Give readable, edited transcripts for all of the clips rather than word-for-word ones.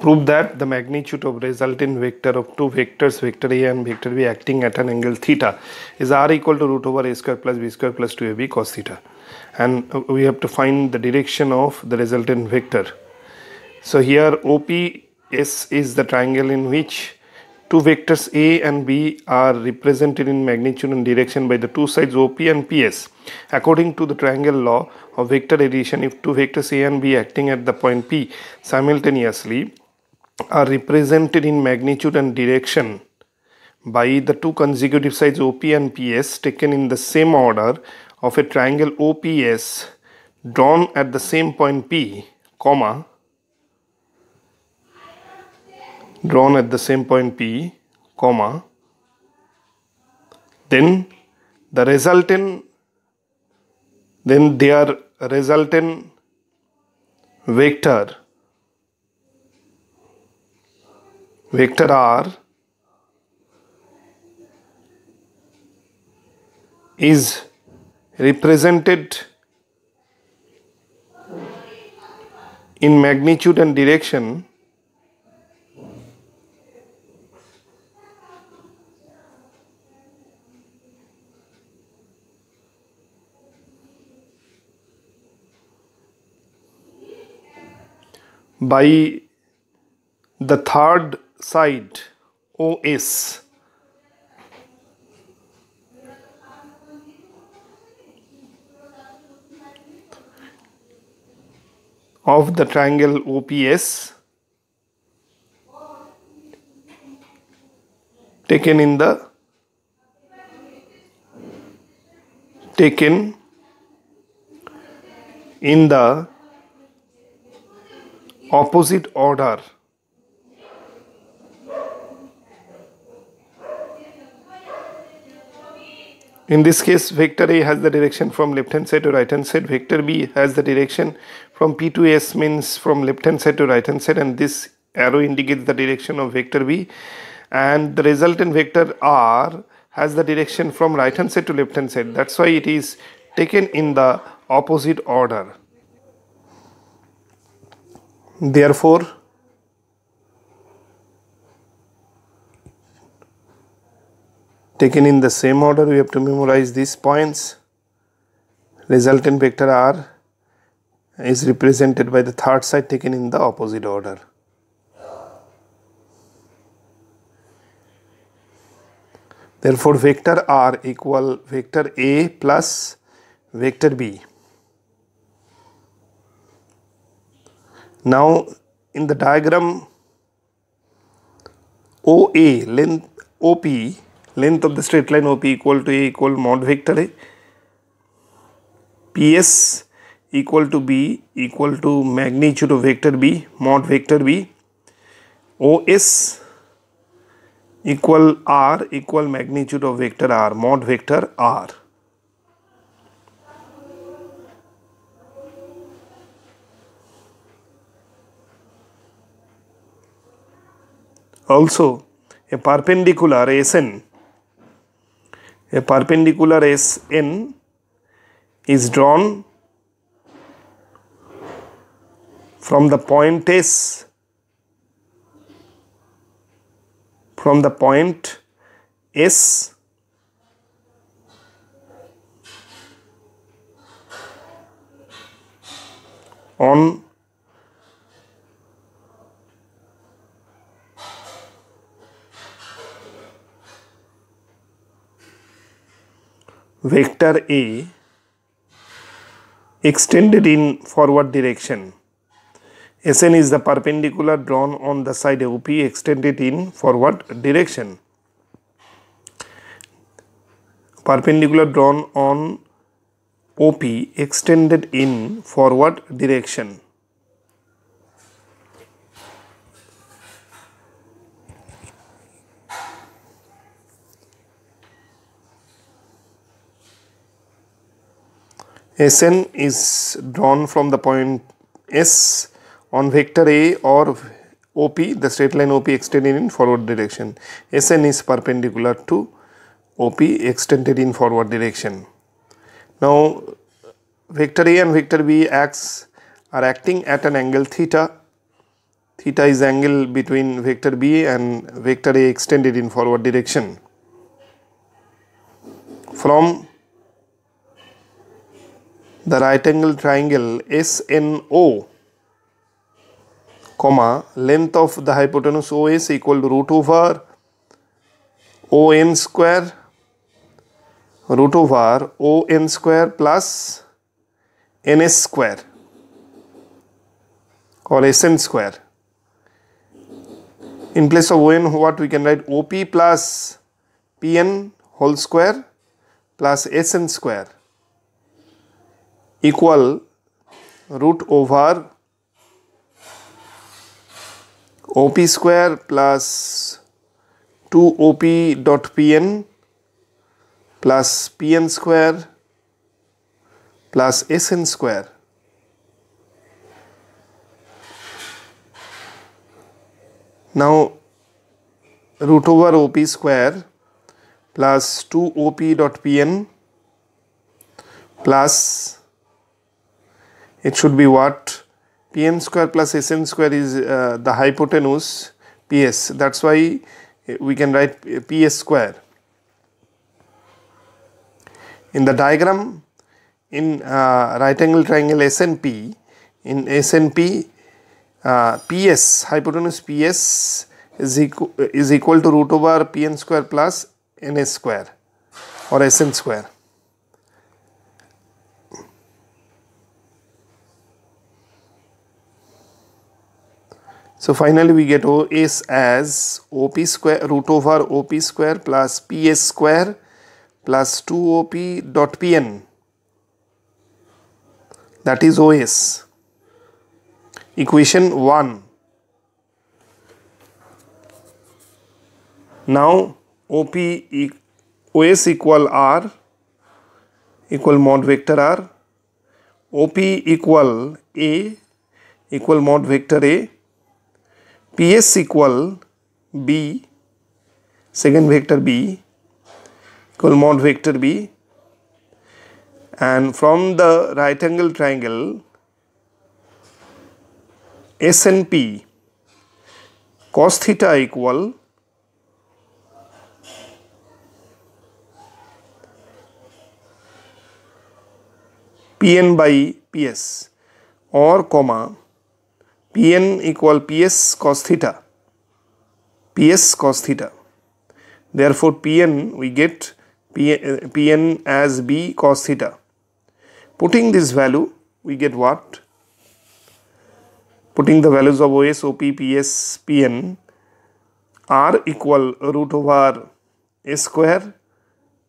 Prove that the magnitude of resultant vector of two vectors, vector A and vector B, acting at an angle theta is r equal to root over a square plus b square plus 2ab cos theta. And we have to find the direction of the resultant vector. So here OPS is the triangle in which two vectors A and B are represented in magnitude and direction by the two sides OP and PS. According to the triangle law of vector addition, if two vectors A and B acting at the point P simultaneously are represented in magnitude and direction by the two consecutive sides OP and PS taken in the same order of a triangle OPS drawn at the same point P, comma, drawn at the same point P, comma, then their resultant vector R is represented in magnitude and direction by the third side OS of the triangle OPS taken in the opposite order. In this case, vector A has the direction from left hand side to right hand side, vector B has the direction from P to S, means from left hand side to right hand side, and this arrow indicates the direction of vector B, and the resultant vector R has the direction from right hand side to left hand side. That's why it is taken in the opposite order. Therefore, taken in the same order, we have to memorize these points. Resultant vector R is represented by the third side taken in the opposite order. Therefore, vector R equal vector A plus vector B. Now, in the diagram OA, length OP, length of the straight line OP equal to A equal mod vector A, PS equal to B equal to magnitude of vector B, mod vector B, OS equal R equal magnitude of vector R, mod vector R. Also, a perpendicular SN is drawn from the point S, on vector A extended in forward direction. SN is the perpendicular drawn on the side OP extended in forward direction. Perpendicular drawn on OP extended in forward direction. SN is drawn from the point S on vector A or OP, the straight line OP extended in forward direction. SN is perpendicular to OP extended in forward direction. Now, vector A and vector B are acting at an angle theta Theta is angle between vector B and vector A extended in forward direction. From the right angle triangle SNO, comma, length of the hypotenuse OS equal to root over ON square plus NS square or SN square. In place of ON, what we can write? OP plus PN whole square plus SN square equal root over OP square plus 2OP dot PN plus PN square plus SN square. Now root over OP square plus 2OP dot PN plus, it should be what? Pn square plus Sn square is the hypotenuse PS. That's why we can write PS square. In the diagram, in right angle triangle SNP, in SNP, PS, hypotenuse PS is equal to root over Pn square plus Ns square or Sn square. So finally we get OS as OP square root over OP square plus PS square plus 2OP dot PN, that is OS. Equation 1. Now OS equal R equal mod vector R, OP equal A equal mod vector A, PS equal B, second vector B equal mod vector B, and from the right angle triangle SNP, cos theta equal Pn by PS or comma Pn equal PS cos theta, PS cos theta. Therefore Pn we get Pn as B cos theta. Putting this value we get what? Putting the values of OS, OP, PS, Pn, R equal root over A square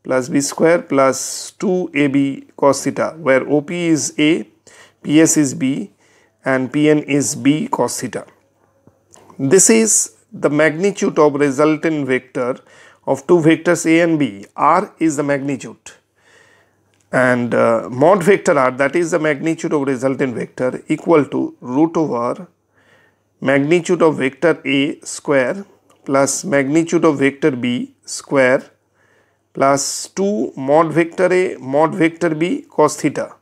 plus B square plus 2AB cos theta, where OP is A, PS is B and Pn is B cos theta. This is the magnitude of resultant vector of two vectors A and B. R is the magnitude, and mod vector R, that is the magnitude of resultant vector, equal to root over magnitude of vector A square plus magnitude of vector B square plus 2 mod vector A mod vector B cos theta.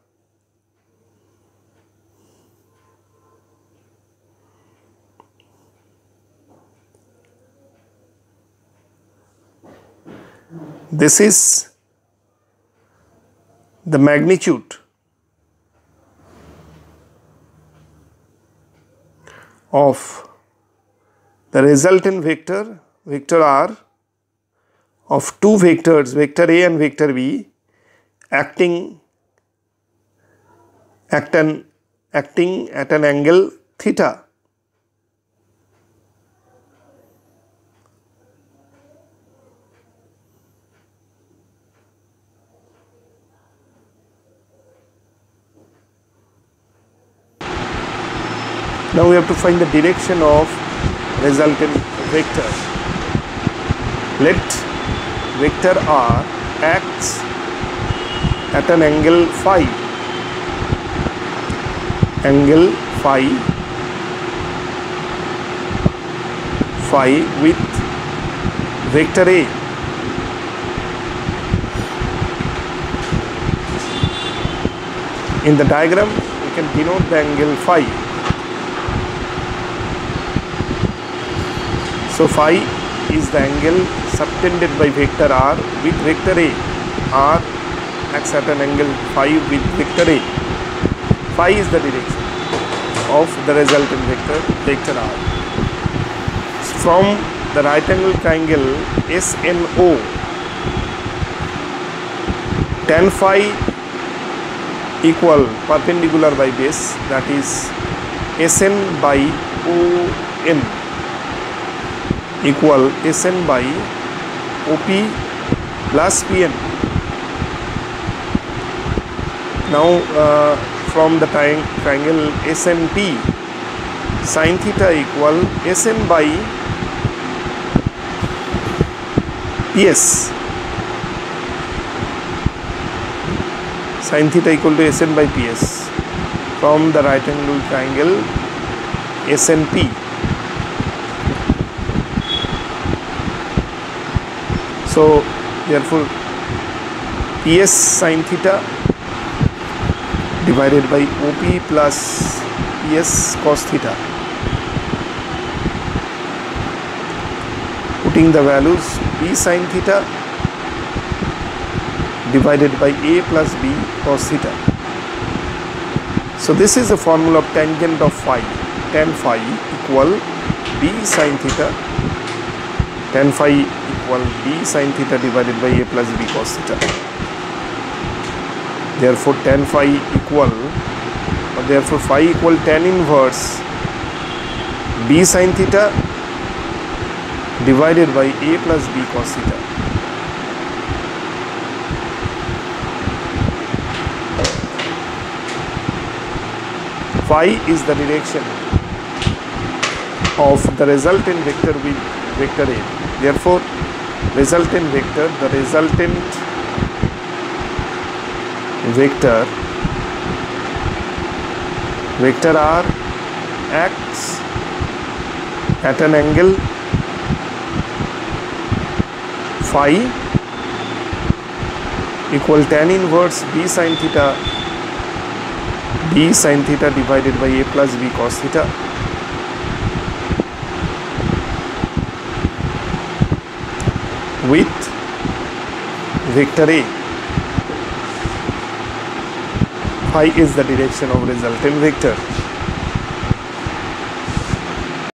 This is the magnitude of the resultant vector, vector R, of two vectors, vector A and vector B, acting at an angle theta. Now we have to find the direction of resultant vector. Let vector R acts at an angle phi, with vector A. In the diagram we can denote the angle phi. So phi is the angle subtended by vector r with vector a. R acts at an angle phi with vector a. Phi is the direction of the resultant vector r. From the right angle triangle SNO, tan phi equal perpendicular by base, that is SN by ON equal SN by OP plus PN. Now from the triangle SNP, sin theta equal SN by PS. Sin theta equal to SN by PS from the right angle triangle SNP. So therefore PS sin theta divided by OP plus PS cos theta. Putting the values, B sin theta divided by A plus B cos theta. So this is the formula of tangent of phi. Tan phi equal B sin theta. Tan phi equal B sin theta divided by A plus B cos theta. Therefore tan phi equal, or therefore phi equal tan inverse B sin theta divided by A plus B cos theta. Phi is the direction of the resultant vector with vector A. Therefore resultant vector, the resultant vector R acts at an angle phi equal tan inverse B sin theta divided by A plus B cos theta. With vector A. Phi is the direction of resultant vector.